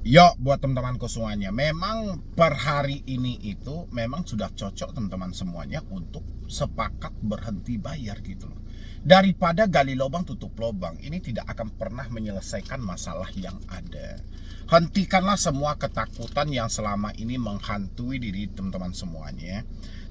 Yo, buat teman-temanku semuanya, memang per hari ini itu memang sudah cocok teman-teman semuanya untuk sepakat berhenti bayar gitu loh. Daripada gali lubang tutup lubang, ini tidak akan pernah menyelesaikan masalah yang ada. Hentikanlah semua ketakutan yang selama ini menghantui diri teman-teman semuanya.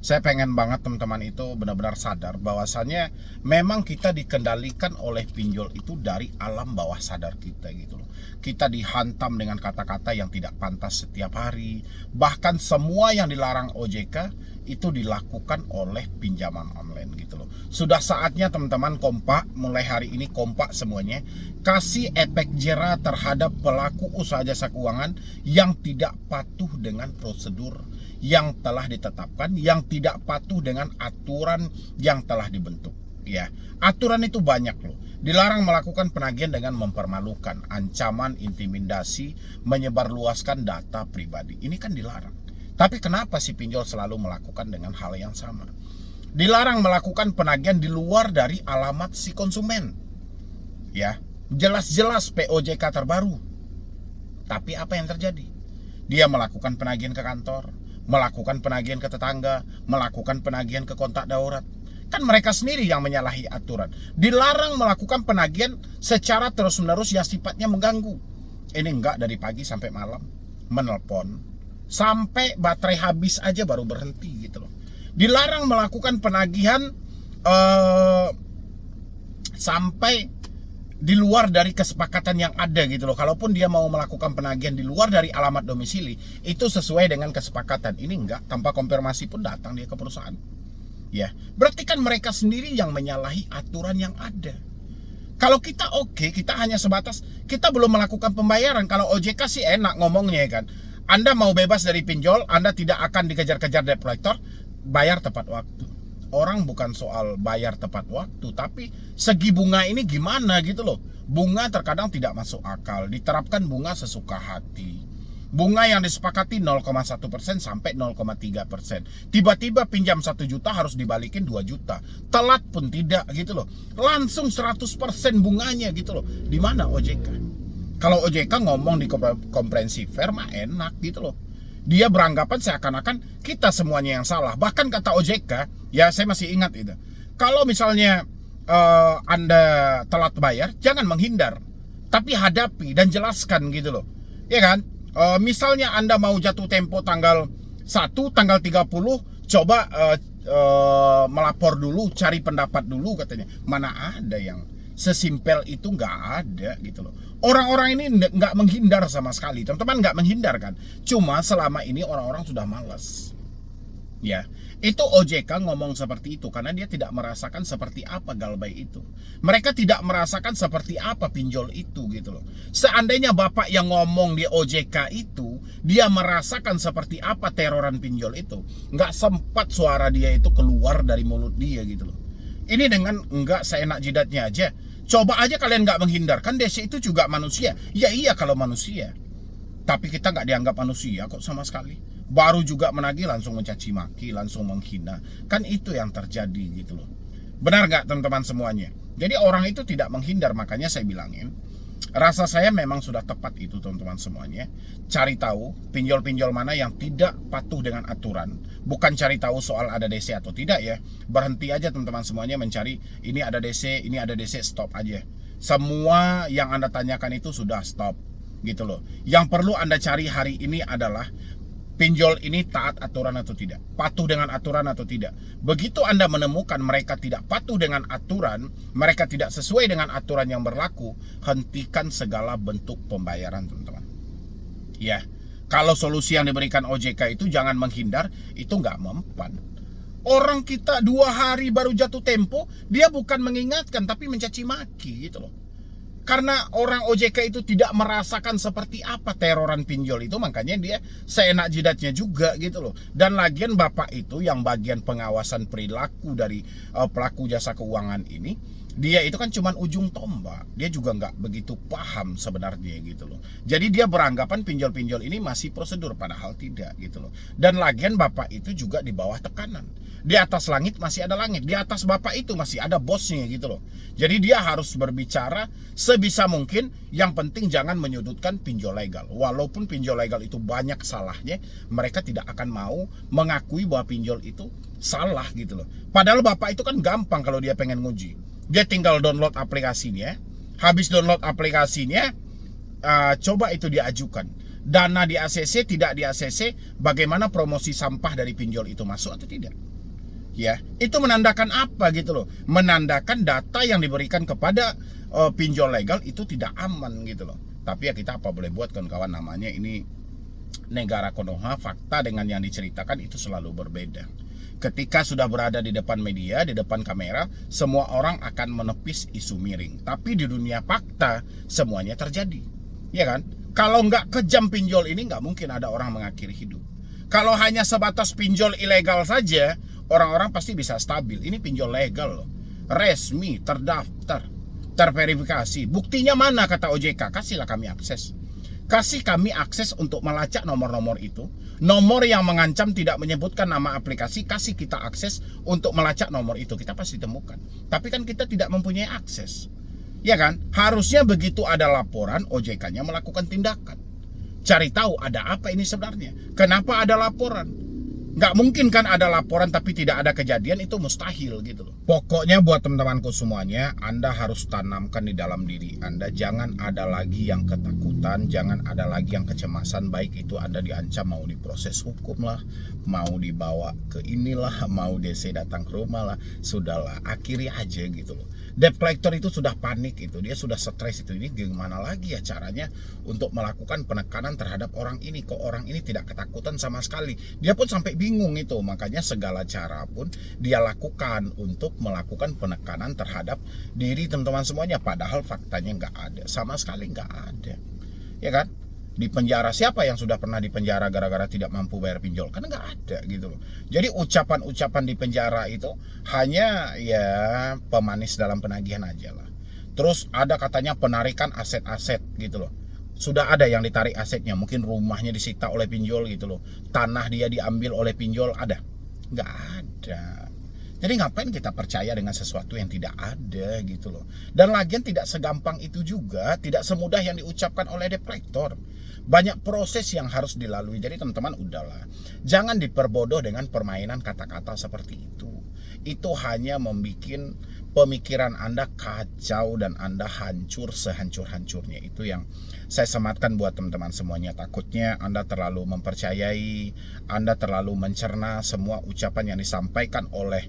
Saya pengen banget teman-teman itu benar-benar sadar bahwasannya memang kita dikendalikan oleh pinjol itu dari alam bawah sadar kita gitu loh. Kita dihantam dengan kata-kata yang tidak pantas setiap hari. Bahkan semua yang dilarang OJK itu dilakukan oleh pinjaman online gitu loh. Sudah saatnya teman-teman kompak, mulai hari ini kompak semuanya, kasih efek jera terhadap pelaku usaha jasa keuangan yang tidak patuh dengan prosedur yang telah ditetapkan, yang tidak patuh dengan aturan yang telah dibentuk. Ya, aturan itu banyak loh. Dilarang melakukan penagihan dengan mempermalukan, ancaman, intimidasi, menyebarluaskan data pribadi. Ini kan dilarang. Tapi kenapa si pinjol selalu melakukan dengan hal yang sama? Dilarang melakukan penagihan di luar dari alamat si konsumen. Ya, jelas-jelas POJK terbaru. Tapi apa yang terjadi? Dia melakukan penagihan ke kantor, melakukan penagihan ke tetangga, melakukan penagihan ke kontak darurat. Kan mereka sendiri yang menyalahi aturan. Dilarang melakukan penagihan secara terus-menerus yang sifatnya mengganggu. Ini enggak dari pagi sampai malam menelpon, sampai baterai habis aja baru berhenti gitu loh. Dilarang melakukan penagihan sampai di luar dari kesepakatan yang ada gitu loh. Kalaupun dia mau melakukan penagihan di luar dari alamat domisili, itu sesuai dengan kesepakatan. Ini enggak, tanpa konfirmasi pun datang dia ke perusahaan. Ya, berarti kan mereka sendiri yang menyalahi aturan yang ada. Kalau kita oke, kita hanya sebatas kita belum melakukan pembayaran. Kalau OJK sih enak ngomongnya kan. Anda mau bebas dari pinjol, Anda tidak akan dikejar-kejar debt collector, bayar tepat waktu. Orang bukan soal bayar tepat waktu, tapi segi bunga ini gimana gitu loh. Bunga terkadang tidak masuk akal, diterapkan bunga sesuka hati. Bunga yang disepakati 0,1% sampai 0,3%. Tiba-tiba pinjam 1 juta harus dibalikin 2 juta. Telat pun tidak gitu loh. Langsung 100% bunganya gitu loh. Di mana OJK? Kalau OJK ngomong di komprehensi fair mah enak gitu loh. Dia beranggapan seakan-akan kita semuanya yang salah. Bahkan kata OJK, ya saya masih ingat itu. Kalau misalnya Anda telat bayar, jangan menghindar, tapi hadapi dan jelaskan gitu loh. Ya kan? Misalnya Anda mau jatuh tempo tanggal 1, tanggal 30, coba melapor dulu, cari pendapat dulu katanya. Mana ada yang sesimpel itu, nggak ada gitu loh. Orang-orang ini nggak menghindar sama sekali, teman-teman, nggak menghindar kan. Cuma selama ini orang-orang sudah malas. Ya, itu OJK ngomong seperti itu karena dia tidak merasakan seperti apa galbay itu. Mereka tidak merasakan seperti apa pinjol itu gitu loh. Seandainya Bapak yang ngomong di OJK itu, dia merasakan seperti apa teroran pinjol itu, nggak sempat suara dia itu keluar dari mulut dia gitu loh. Ini dengan nggak seenak jidatnya aja. Coba aja kalian nggak menghindar, kan DC itu juga manusia. Ya iya kalau manusia. Tapi kita nggak dianggap manusia kok sama sekali. Baru juga menagih langsung mencaci maki, langsung menghina. Kan itu yang terjadi gitu loh. Benar nggak teman-teman semuanya? Jadi orang itu tidak menghindar, makanya saya bilangin. Rasa saya memang sudah tepat itu teman-teman semuanya. Cari tahu pinjol-pinjol mana yang tidak patuh dengan aturan. Bukan cari tahu soal ada DC atau tidak ya. Berhenti aja teman-teman semuanya mencari ini ada DC, ini ada DC, stop aja. Semua yang Anda tanyakan itu sudah stop gitu loh. Yang perlu Anda cari hari ini adalah pinjol ini taat aturan atau tidak, patuh dengan aturan atau tidak. Begitu Anda menemukan mereka tidak patuh dengan aturan, mereka tidak sesuai dengan aturan yang berlaku, hentikan segala bentuk pembayaran teman-teman. Ya, kalau solusi yang diberikan OJK itu jangan menghindar, itu nggak mempan. Orang kita 2 hari baru jatuh tempo, dia bukan mengingatkan tapi mencaci maki gitu loh. Karena orang OJK itu tidak merasakan seperti apa teroran pinjol itu, makanya dia seenak jidatnya juga gitu loh. Dan lagian Bapak itu yang bagian pengawasan perilaku dari pelaku jasa keuangan ini, Dia itu kan cuman ujung tombak, dia juga nggak begitu paham sebenarnya gitu loh. Jadi dia beranggapan pinjol-pinjol ini masih prosedur, padahal tidak gitu loh. Dan lagian bapak itu juga di bawah tekanan. Di atas langit masih ada langit, di atas bapak itu masih ada bosnya gitu loh. Jadi dia harus berbicara sebisa mungkin, yang penting jangan menyudutkan pinjol legal. Walaupun pinjol legal itu banyak salahnya, mereka tidak akan mau mengakui bahwa pinjol itu salah gitu loh. Padahal bapak itu kan gampang kalau dia pengen nguji. Dia tinggal download aplikasinya. Habis download aplikasinya, coba itu diajukan. Dana di ACC, tidak di ACC, bagaimana promosi sampah dari pinjol itu masuk atau tidak? Ya, itu menandakan apa gitu loh? Menandakan data yang diberikan kepada pinjol legal itu tidak aman gitu loh. Tapi ya kita apa boleh buat kawan-kawan, namanya ini negara Konoha, fakta dengan yang diceritakan itu selalu berbeda. Ketika sudah berada di depan media, di depan kamera, semua orang akan menepis isu miring. Tapi di dunia fakta, semuanya terjadi. Ya kan? Kalau nggak kejam pinjol ini, nggak mungkin ada orang mengakhiri hidup. Kalau hanya sebatas pinjol ilegal saja, orang-orang pasti bisa stabil. Ini pinjol legal loh. Resmi, terdaftar, terverifikasi. Buktinya mana kata OJK? Kasihlah kami akses. Kasih kami akses untuk melacak nomor-nomor itu. Nomor yang mengancam tidak menyebutkan nama aplikasi, kasih kita akses untuk melacak nomor itu. Kita pasti temukan. Tapi kan kita tidak mempunyai akses. Ya kan? Harusnya begitu ada laporan, OJK-nya melakukan tindakan. Cari tahu ada apa ini sebenarnya. Kenapa ada laporan? Nggak mungkin kan ada laporan tapi tidak ada kejadian, itu mustahil gitu loh. Pokoknya buat teman-temanku semuanya, Anda harus tanamkan di dalam diri Anda, jangan ada lagi yang ketakutan, jangan ada lagi yang kecemasan, baik itu Anda diancam mau diproses hukum lah, mau dibawa ke inilah, mau DC datang ke rumah lah, sudahlah, akhiri aja gitu loh. Debt collector itu sudah panik itu, dia sudah stres itu, ini gimana lagi ya caranya untuk melakukan penekanan terhadap orang ini, kok orang ini tidak ketakutan sama sekali. Dia pun sampai bingung itu, makanya segala cara pun dia lakukan untuk melakukan penekanan terhadap diri teman-teman semuanya, padahal faktanya nggak ada, sama sekali nggak ada, ya kan? Di penjara, siapa yang sudah pernah di penjara gara-gara tidak mampu bayar pinjol? Kan nggak ada gitu loh. Jadi ucapan-ucapan di penjara itu hanya ya pemanis dalam penagihan aja lah. Terus ada katanya penarikan aset-aset gitu loh. Sudah ada yang ditarik asetnya, mungkin rumahnya disita oleh pinjol gitu loh, tanah dia diambil oleh pinjol, ada? Nggak ada. Jadi ngapain kita percaya dengan sesuatu yang tidak ada gitu loh. Dan lagian tidak segampang itu juga, tidak semudah yang diucapkan oleh debt collector. Banyak proses yang harus dilalui. Jadi teman-teman udahlah, jangan diperbodoh dengan permainan kata-kata seperti itu. Itu hanya membuat pemikiran Anda kacau dan Anda hancur sehancur-hancurnya. Itu yang saya sematkan buat teman-teman semuanya. Takutnya Anda terlalu mempercayai, Anda terlalu mencerna semua ucapan yang disampaikan oleh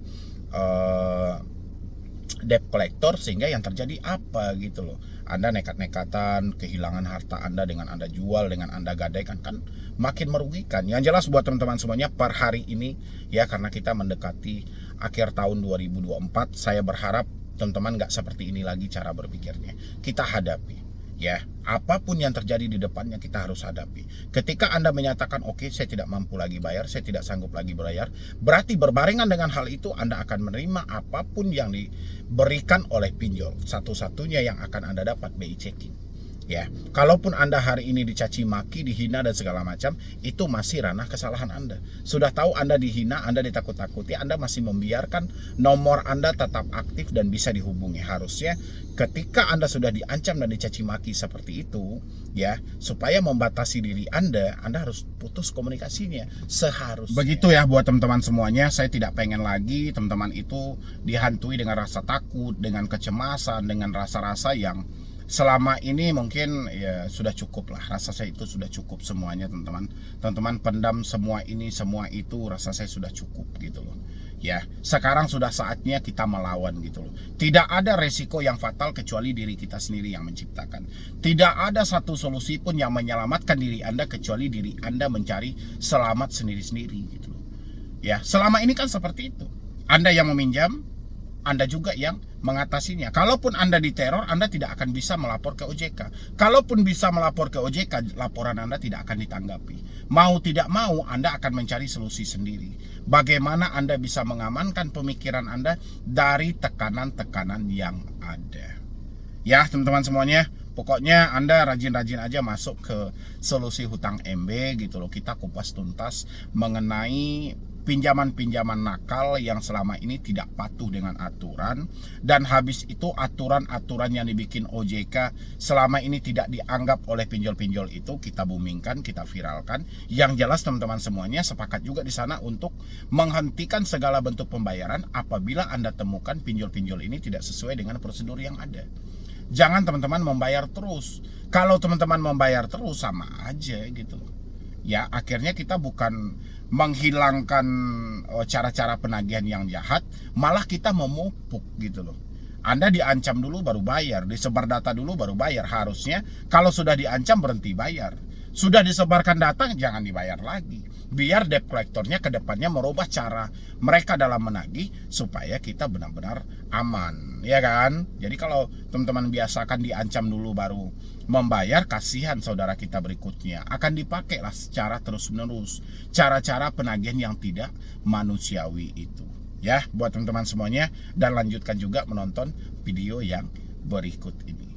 debt collector, sehingga yang terjadi apa gitu loh. Anda nekat-nekatan kehilangan harta Anda dengan Anda jual, dengan Anda gadaikan, kan makin merugikan. Yang jelas buat teman-teman semuanya, per hari ini ya, karena kita mendekati akhir tahun 2024, saya berharap teman-teman nggak seperti ini lagi cara berpikirnya. Kita hadapi ya, apapun yang terjadi di depannya kita harus hadapi. Ketika Anda menyatakan oke, saya tidak mampu lagi bayar, saya tidak sanggup lagi bayar, berarti berbarengan dengan hal itu Anda akan menerima apapun yang diberikan oleh pinjol. Satu-satunya yang akan Anda dapat BI checking. Ya, kalaupun Anda hari ini dicaci maki, dihina dan segala macam, itu masih ranah kesalahan Anda. Sudah tahu Anda dihina, Anda ditakut-takuti, Anda masih membiarkan nomor Anda tetap aktif dan bisa dihubungi. Harusnya ketika Anda sudah diancam dan dicaci maki seperti itu, ya, supaya membatasi diri Anda harus putus komunikasinya seharusnya. Begitu ya buat teman-teman semuanya. Saya tidak pengen lagi teman-teman itu dihantui dengan rasa takut, dengan kecemasan, dengan rasa-rasa yang selama ini mungkin ya sudah cukup lah. Rasa saya itu sudah cukup semuanya teman-teman. Teman-teman pendam semua ini, semua itu, rasa saya sudah cukup gitu loh. Ya, sekarang sudah saatnya kita melawan gitu loh. Tidak ada resiko yang fatal kecuali diri kita sendiri yang menciptakan. Tidak ada satu solusi pun yang menyelamatkan diri Anda kecuali diri Anda mencari selamat sendiri-sendiri gitu loh. Ya, selama ini kan seperti itu. Anda yang meminjam, Anda juga yang mengatasinya. Kalaupun Anda diteror, Anda tidak akan bisa melapor ke OJK. Kalaupun bisa melapor ke OJK, laporan Anda tidak akan ditanggapi. Mau tidak mau, Anda akan mencari solusi sendiri. Bagaimana Anda bisa mengamankan pemikiran Anda dari tekanan-tekanan yang ada. Ya, teman-teman semuanya, pokoknya Anda rajin-rajin aja masuk ke Solusi Hutang MB gitu loh. Kita kupas tuntas mengenai pinjaman-pinjaman nakal yang selama ini tidak patuh dengan aturan, dan habis itu aturan-aturan yang dibikin OJK selama ini tidak dianggap oleh pinjol-pinjol itu kita boomingkan, kita viralkan. Yang jelas teman-teman semuanya sepakat juga di sana untuk menghentikan segala bentuk pembayaran apabila Anda temukan pinjol-pinjol ini tidak sesuai dengan prosedur yang ada. Jangan teman-teman membayar terus. Kalau teman-teman membayar terus sama aja gitu loh. Ya, akhirnya kita bukan menghilangkan cara-cara penagihan yang jahat, malah kita memupuk gitu loh. Anda diancam dulu baru bayar, disebar data dulu baru bayar. Harusnya kalau sudah diancam berhenti bayar. Sudah disebarkan data jangan dibayar lagi. Biar debt collectornya ke depannya merubah cara mereka dalam menagih supaya kita benar-benar aman, ya kan? Jadi kalau teman-teman biasakan diancam dulu baru membayar, kasihan saudara kita berikutnya. Akan dipakai lah secara terus-menerus cara-cara penagihan yang tidak manusiawi itu. Ya, buat teman-teman semuanya, dan lanjutkan juga menonton video yang berikut ini.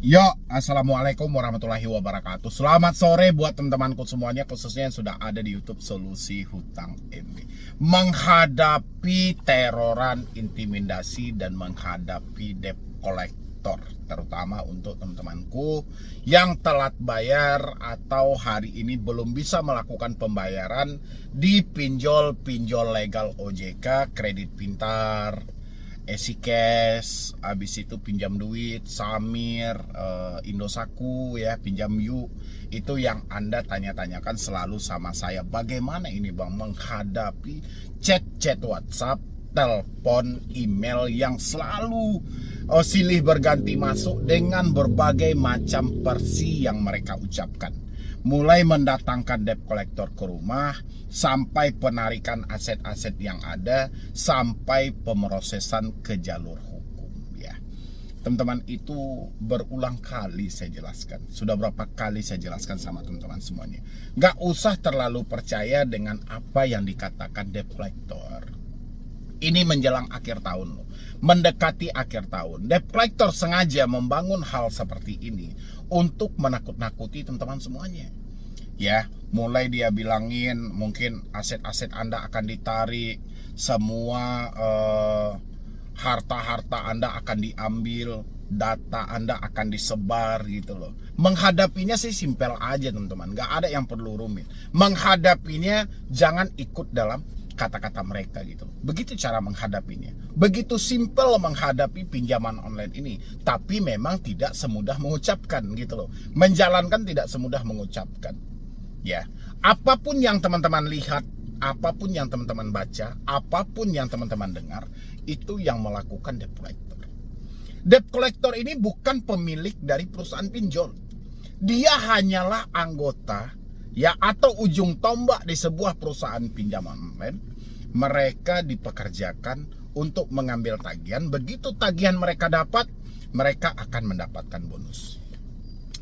Yo, assalamualaikum warahmatullahi wabarakatuh. Selamat sore buat teman-temanku semuanya, khususnya yang sudah ada di YouTube Solusi Hutang MB. Menghadapi teroran, intimidasi, dan menghadapi debt collector, terutama untuk teman-temanku yang telat bayar atau hari ini belum bisa melakukan pembayaran di pinjol-pinjol legal OJK, Kredit Pintar, EasyCash, habis itu pinjam duit, Samir, Indosat, ya, pinjam yuk. Itu yang Anda tanya-tanyakan selalu sama saya. Bagaimana ini Bang menghadapi chat-chat WhatsApp, telepon, email yang selalu silih berganti masuk dengan berbagai macam versi yang mereka ucapkan. Mulai mendatangkan debt collector ke rumah, sampai penarikan aset-aset yang ada, sampai pemrosesan ke jalur hukum, ya. Teman-teman, itu berulang kali saya jelaskan. Sudah berapa kali saya jelaskan sama teman-teman semuanya. Gak usah terlalu percaya dengan apa yang dikatakan debt collector. Ini menjelang akhir tahun loh. Mendekati akhir tahun, debt collector sengaja membangun hal seperti ini untuk menakut-nakuti teman-teman semuanya. Ya, mulai dia bilangin mungkin aset-aset Anda akan ditarik, semua harta-harta Anda akan diambil, data Anda akan disebar gitu loh. Menghadapinya sih simpel aja teman-teman, gak ada yang perlu rumit. Menghadapinya jangan ikut dalam kata-kata mereka gitu. Begitu cara menghadapinya. Begitu simpel menghadapi pinjaman online ini. Tapi memang tidak semudah mengucapkan gitu loh. Menjalankan tidak semudah mengucapkan. Ya, apapun yang teman-teman lihat, apapun yang teman-teman baca, apapun yang teman-teman dengar, itu yang melakukan debt collector. Debt collector ini bukan pemilik dari perusahaan pinjol. Dia hanyalah anggota, ya, atau ujung tombak di sebuah perusahaan pinjaman online. Mereka dipekerjakan untuk mengambil tagihan. Begitu tagihan mereka dapat, mereka akan mendapatkan bonus.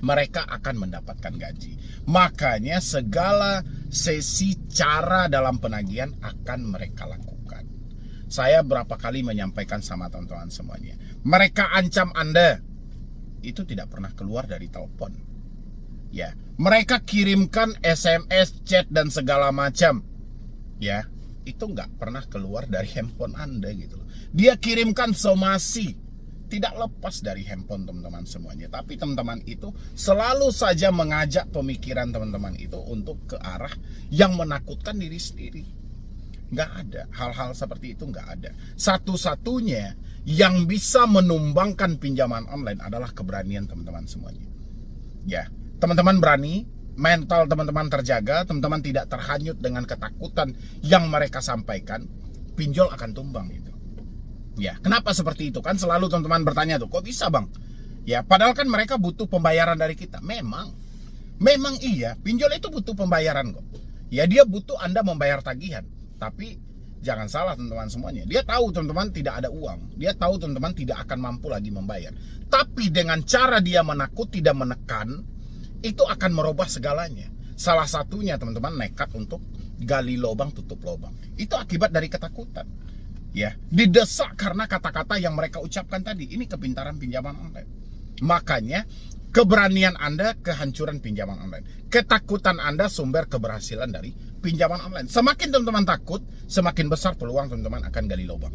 Mereka akan mendapatkan gaji. Makanya segala sesi cara dalam penagihan akan mereka lakukan. Saya berapa kali menyampaikan sama teman-teman semuanya. Mereka ancam Anda, itu tidak pernah keluar dari telepon. Ya, mereka kirimkan SMS, chat dan segala macam. Ya, itu nggak pernah keluar dari handphone Anda gitu loh. Dia kirimkan somasi, tidak lepas dari handphone teman-teman semuanya. Tapi teman-teman itu selalu saja mengajak pemikiran teman-teman itu untuk ke arah yang menakutkan diri sendiri. Nggak ada, hal-hal seperti itu nggak ada. Satu-satunya yang bisa menumbangkan pinjaman online adalah keberanian teman-teman semuanya. Ya, teman-teman berani, mental teman-teman terjaga, teman-teman tidak terhanyut dengan ketakutan yang mereka sampaikan, pinjol akan tumbang itu. Ya, kenapa seperti itu? Kan selalu teman-teman bertanya tuh, kok bisa Bang? Ya, padahal kan mereka butuh pembayaran dari kita. Memang iya, pinjol itu butuh pembayaran kok. Ya, dia butuh Anda membayar tagihan. Tapi Jangan salah teman-teman semuanya. Dia tahu teman-teman tidak ada uang. Dia tahu teman-teman tidak akan mampu lagi membayar. Tapi dengan cara dia menakuti dan menekan, itu akan merubah segalanya. Salah satunya teman-teman nekat untuk gali lubang tutup lubang. Itu akibat dari ketakutan. Ya, didesak karena kata-kata yang mereka ucapkan tadi. Ini kepintaran pinjaman online. Makanya keberanian Anda kehancuran pinjaman online. Ketakutan Anda sumber keberhasilan dari pinjaman online. Semakin teman-teman takut, semakin besar peluang teman-teman akan gali lubang.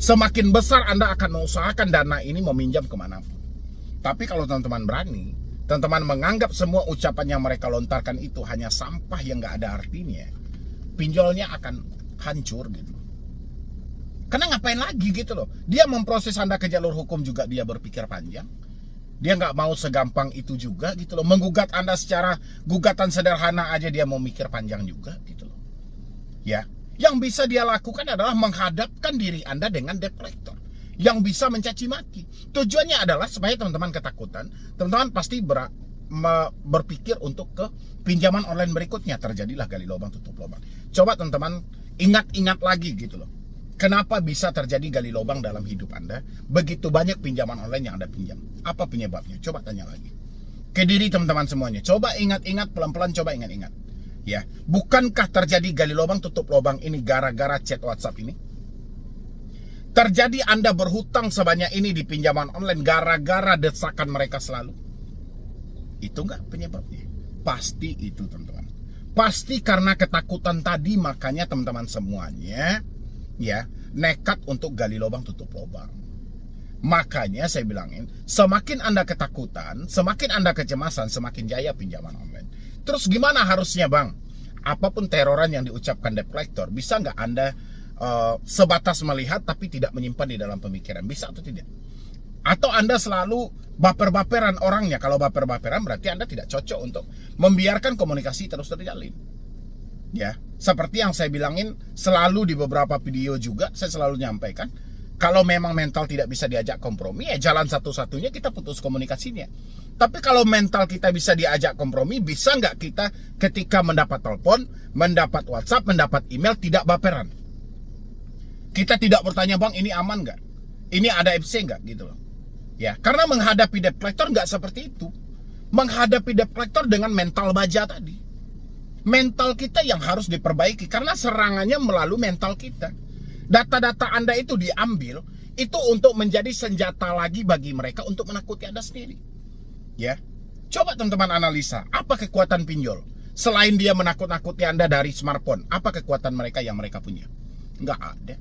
Semakin besar Anda akan mengusahakan dana ini meminjam kemanapun. Tapi kalau teman-teman berani, teman-teman menganggap semua ucapan yang mereka lontarkan itu hanya sampah yang gak ada artinya, pinjolnya akan hancur gitu. Karena ngapain lagi gitu loh. Dia memproses Anda ke jalur hukum juga dia berpikir panjang. Dia nggak mau segampang itu juga gitu loh. Menggugat Anda secara gugatan sederhana aja dia mau mikir panjang juga gitu loh. Ya, yang bisa dia lakukan adalah menghadapkan diri Anda dengan debt collector yang bisa mencaci maki. Tujuannya adalah supaya teman-teman ketakutan, teman-teman pasti berpikir untuk ke pinjaman online berikutnya. Terjadilah gali lubang tutup lubang. Coba teman-teman ingat-ingat lagi gitu loh. Kenapa bisa terjadi gali lubang dalam hidup Anda? Begitu banyak pinjaman online yang Anda pinjam. Apa penyebabnya? Coba tanya lagi ke diri teman-teman semuanya. Coba ingat-ingat pelan-pelan, coba ingat-ingat. Ya, bukankah terjadi gali lubang tutup lubang ini gara-gara chat WhatsApp ini? Terjadi Anda berhutang sebanyak ini di pinjaman online gara-gara desakan mereka selalu? Itu enggak penyebabnya? Pasti itu teman-teman. Pasti karena ketakutan tadi, makanya teman-teman semuanya ya nekat untuk gali lubang tutup lubang. Makanya saya bilangin, semakin Anda ketakutan, semakin Anda kecemasan, semakin jaya pinjaman online. Terus gimana harusnya Bang? Apapun teroran yang diucapkan debt collector, bisa nggak Anda sebatas melihat tapi tidak menyimpan di dalam pemikiran? Bisa atau tidak? Atau Anda selalu baper-baperan orangnya? Kalau baper-baperan berarti Anda tidak cocok untuk membiarkan komunikasi terus terjalin. Ya, seperti yang saya bilangin selalu di beberapa video juga, saya selalu nyampaikan, kalau memang mental tidak bisa diajak kompromi, ya jalan satu-satunya kita putus komunikasinya. Tapi kalau mental kita bisa diajak kompromi, bisa nggak kita ketika mendapat telepon, mendapat WhatsApp, mendapat email, tidak baperan? Kita tidak bertanya, Bang, ini aman nggak? Ini ada FC nggak? Gitu loh. Ya, karena menghadapi debt collector nggak seperti itu. Menghadapi debt collector dengan mental baja tadi. Mental kita yang harus diperbaiki karena serangannya melalui mental kita. Data-data Anda itu diambil itu untuk menjadi senjata lagi bagi mereka untuk menakuti Anda sendiri. Ya. Coba teman-teman analisa, apa kekuatan pinjol? Selain dia menakut-nakuti Anda dari smartphone, apa kekuatan mereka yang mereka punya? Nggak ada.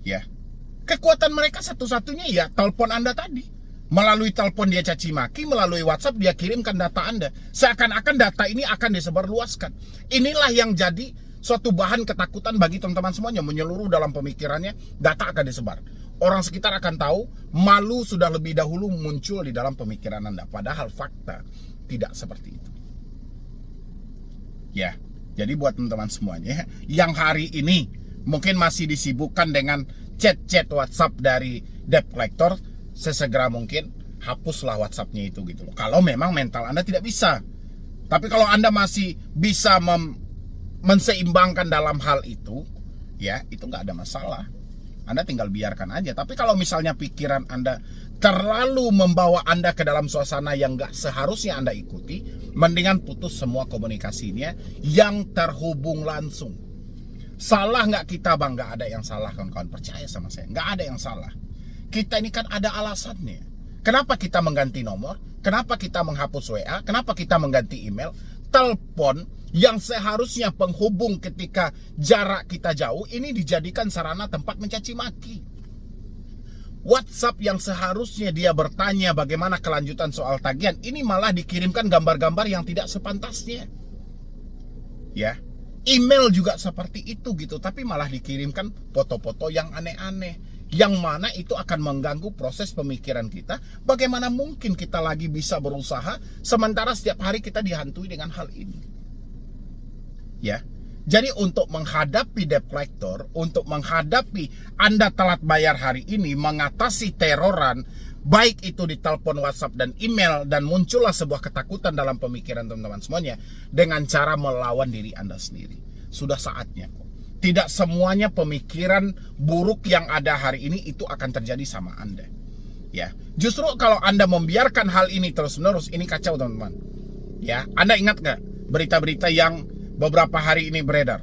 Ya. Kekuatan mereka satu-satunya ya telepon Anda tadi. Melalui telepon dia caci maki, melalui WhatsApp dia kirimkan data Anda. Seakan-akan data ini akan disebarluaskan. Inilah yang jadi suatu bahan ketakutan bagi teman-teman semuanya. Menyeluruh dalam pemikirannya, data akan disebar. Orang sekitar akan tahu, malu sudah lebih dahulu muncul di dalam pemikiran Anda. Padahal fakta tidak seperti itu. Ya, jadi buat teman-teman semuanya yang hari ini mungkin masih disibukkan dengan chat-chat WhatsApp dari debt collector, sesegera mungkin hapuslah WhatsApp-nya itu gitu loh. Kalau memang mental Anda tidak bisa. Tapi kalau Anda masih bisa menseimbangkan dalam hal itu, ya itu nggak ada masalah. Anda tinggal biarkan aja. Tapi kalau misalnya pikiran Anda terlalu membawa Anda ke dalam suasana yang nggak seharusnya Anda ikuti, mendingan putus semua komunikasinya yang terhubung langsung. Salah nggak kita Bang? Nggak ada yang salah kawan-kawan. Percaya sama saya, nggak ada yang salah. Kita ini kan ada alasannya. Kenapa kita mengganti nomor? Kenapa kita menghapus WA? Kenapa kita mengganti email? Telepon yang seharusnya penghubung ketika jarak kita jauh, ini dijadikan sarana tempat mencaci maki. WhatsApp yang seharusnya dia bertanya bagaimana kelanjutan soal tagihan, ini malah dikirimkan gambar-gambar yang tidak sepantasnya. Ya, email juga seperti itu gitu, tapi malah dikirimkan foto-foto yang aneh-aneh. Yang mana itu akan mengganggu proses pemikiran kita. Bagaimana mungkin kita lagi bisa berusaha sementara setiap hari kita dihantui dengan hal ini? Ya, jadi untuk menghadapi debt collector, untuk menghadapi Anda telat bayar hari ini, mengatasi teroran, baik itu di telepon, WhatsApp, dan email, dan muncullah sebuah ketakutan dalam pemikiran teman-teman semuanya dengan cara melawan diri Anda sendiri. Sudah saatnya. Tidak semuanya pemikiran buruk yang ada hari ini itu akan terjadi sama Anda. Ya, justru kalau Anda membiarkan hal ini terus-menerus, ini kacau teman-teman. Ya, Anda ingat nggak berita-berita yang beberapa hari ini beredar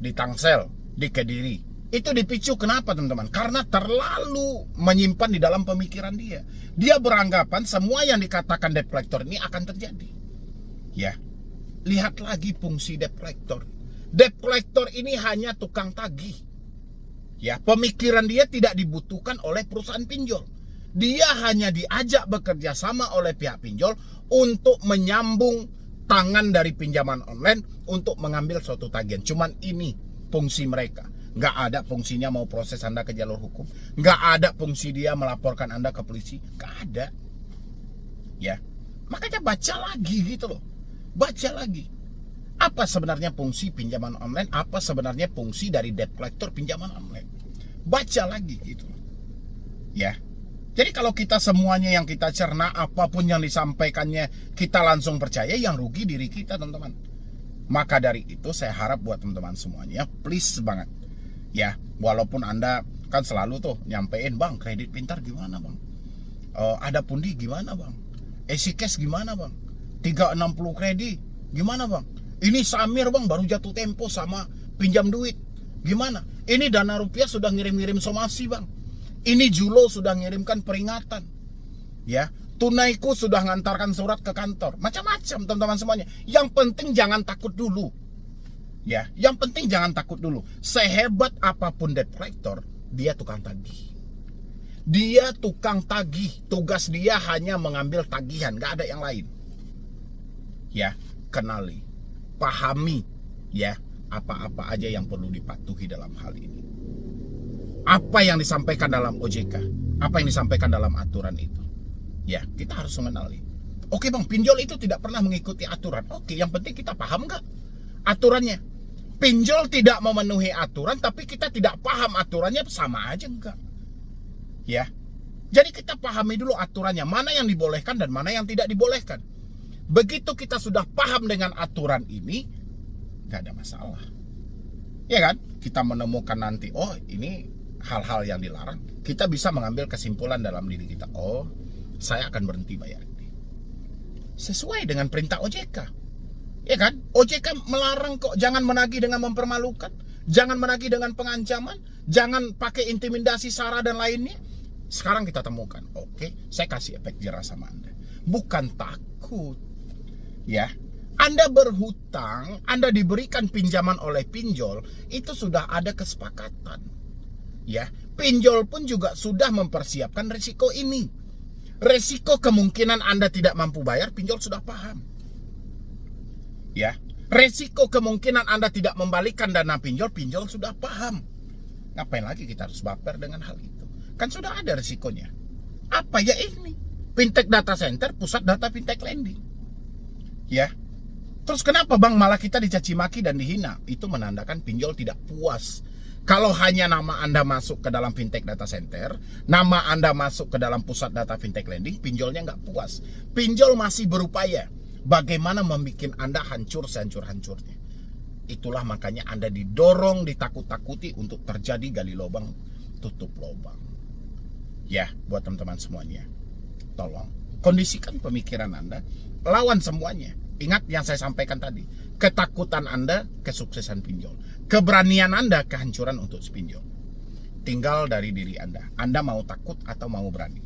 di Tangsel, di Kediri? Itu dipicu kenapa teman-teman? Karena terlalu menyimpan di dalam pemikiran dia. Dia beranggapan semua yang dikatakan debt collector ini akan terjadi. Ya, lihat lagi fungsi debt collector. Debt collector ini hanya tukang tagih. Ya, pemikiran dia tidak dibutuhkan oleh perusahaan pinjol. Dia hanya diajak bekerja sama oleh pihak pinjol untuk menyambung tangan dari pinjaman online untuk mengambil suatu tagihan. Cuman ini fungsi mereka. Nggak ada fungsinya mau proses Anda ke jalur hukum. Nggak ada fungsi dia melaporkan Anda ke polisi. Nggak ada. Ya, makanya baca lagi gitu loh. Baca lagi. Apa sebenarnya fungsi pinjaman online? Apa sebenarnya fungsi dari debt collector pinjaman online? Baca lagi gitu. Ya. Jadi kalau kita semuanya yang kita cerna, apapun yang disampaikannya kita langsung percaya, yang rugi diri kita teman-teman. Maka dari itu saya harap buat teman-teman semuanya, please banget. Ya, walaupun Anda kan selalu tuh nyampein, Bang, kredit pintar gimana Bang? Ada pundi gimana Bang? Easy cash gimana Bang? 360 kredit gimana Bang? Ini Samir Bang baru jatuh tempo sama pinjam duit. Gimana? Ini Dana Rupiah sudah ngirim-ngirim somasi Bang. Ini Julo sudah ngirimkan peringatan. Ya, Tunaiku sudah ngantarkan surat ke kantor. Macam-macam teman-teman semuanya. Yang penting jangan takut dulu. Ya, yang penting jangan takut dulu. Sehebat apapun debt collector, dia tukang tagih. Dia tukang tagih. Tugas dia hanya mengambil tagihan, gak ada yang lain. Ya, kenali, pahami ya apa-apa aja yang perlu dipatuhi dalam hal ini. Apa yang disampaikan dalam OJK, apa yang disampaikan dalam aturan itu. Ya, kita harus mengenali. Oke Bang, pinjol itu tidak pernah mengikuti aturan. Oke, yang penting kita paham nggak aturannya. Pinjol tidak memenuhi aturan, tapi kita tidak paham aturannya, sama aja enggak. Ya, jadi kita pahami dulu aturannya, mana yang dibolehkan dan mana yang tidak dibolehkan. Begitu kita sudah paham dengan aturan ini, nggak ada masalah. Ya kan? Kita menemukan nanti, oh ini hal-hal yang dilarang, kita bisa mengambil kesimpulan dalam diri kita. Oh, saya akan berhenti bayar ini. Sesuai dengan perintah OJK. Ya kan? OJK melarang kok, jangan menagih dengan mempermalukan, jangan menagih dengan pengancaman, jangan pakai intimidasi, sara dan lainnya. Sekarang kita temukan, oke, saya kasih efek jerah sama Anda. Bukan takut. Ya, Anda berhutang, Anda diberikan pinjaman oleh pinjol, itu sudah ada kesepakatan. Ya, pinjol pun juga sudah mempersiapkan risiko ini. Risiko kemungkinan Anda tidak mampu bayar, pinjol sudah paham. Ya, risiko kemungkinan Anda tidak membalikan dana pinjol, pinjol sudah paham. Ngapain lagi kita harus baper dengan hal itu? Kan sudah ada risikonya. Apa ya ini? Fintech Data Center, pusat data fintech lending. Ya, terus kenapa Bang malah kita dicaci maki dan dihina? Itu menandakan pinjol tidak puas. Kalau hanya nama Anda masuk ke dalam fintech data center, nama Anda masuk ke dalam pusat data fintech lending, pinjolnya nggak puas. Pinjol masih berupaya bagaimana membuat Anda hancur sehancur-hancurnya. Itulah makanya Anda didorong, ditakut-takuti untuk terjadi gali lubang, tutup lubang. Ya, buat teman-teman semuanya, tolong kondisikan pemikiran Anda, lawan semuanya. Ingat yang saya sampaikan tadi, ketakutan Anda, kesuksesan pinjol. Keberanian Anda, kehancuran untuk pinjol. Tinggal dari diri Anda. Anda mau takut atau mau berani?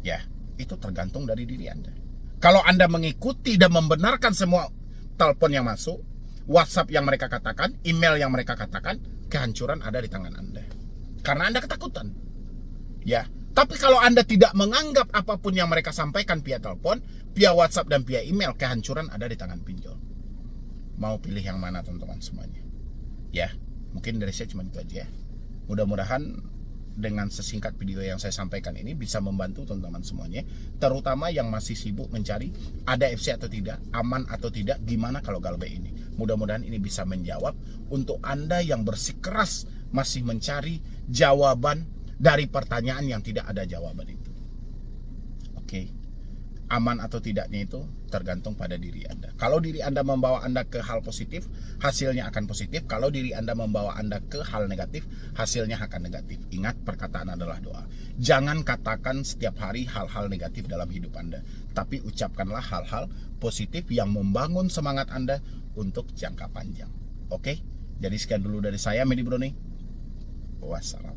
Ya, itu tergantung dari diri Anda. Kalau Anda mengikuti dan membenarkan semua telepon yang masuk, WhatsApp yang mereka katakan, email yang mereka katakan, kehancuran ada di tangan Anda. Karena Anda ketakutan. Ya, tapi kalau Anda tidak menganggap apapun yang mereka sampaikan via telepon, via WhatsApp dan via email, kehancuran ada di tangan pinjol. Mau pilih yang mana teman-teman semuanya? Ya, mungkin dari saya cuma itu aja ya. Mudah-mudahan dengan sesingkat video yang saya sampaikan ini bisa membantu teman-teman semuanya, terutama yang masih sibuk mencari ada FC atau tidak, aman atau tidak, gimana kalau galbay ini. Mudah-mudahan ini bisa menjawab untuk Anda yang bersikeras masih mencari jawaban dari pertanyaan yang tidak ada jawaban itu. Oke. aman atau tidaknya itu tergantung pada diri Anda. Kalau diri Anda membawa Anda ke hal positif, hasilnya akan positif. Kalau diri Anda membawa Anda ke hal negatif, hasilnya akan negatif. Ingat, perkataan adalah doa. Jangan katakan setiap hari hal-hal negatif dalam hidup Anda, tapi ucapkanlah hal-hal positif yang membangun semangat Anda untuk jangka panjang. Oke? Jadi sekian dulu dari saya, Medi Broni. Wassalam.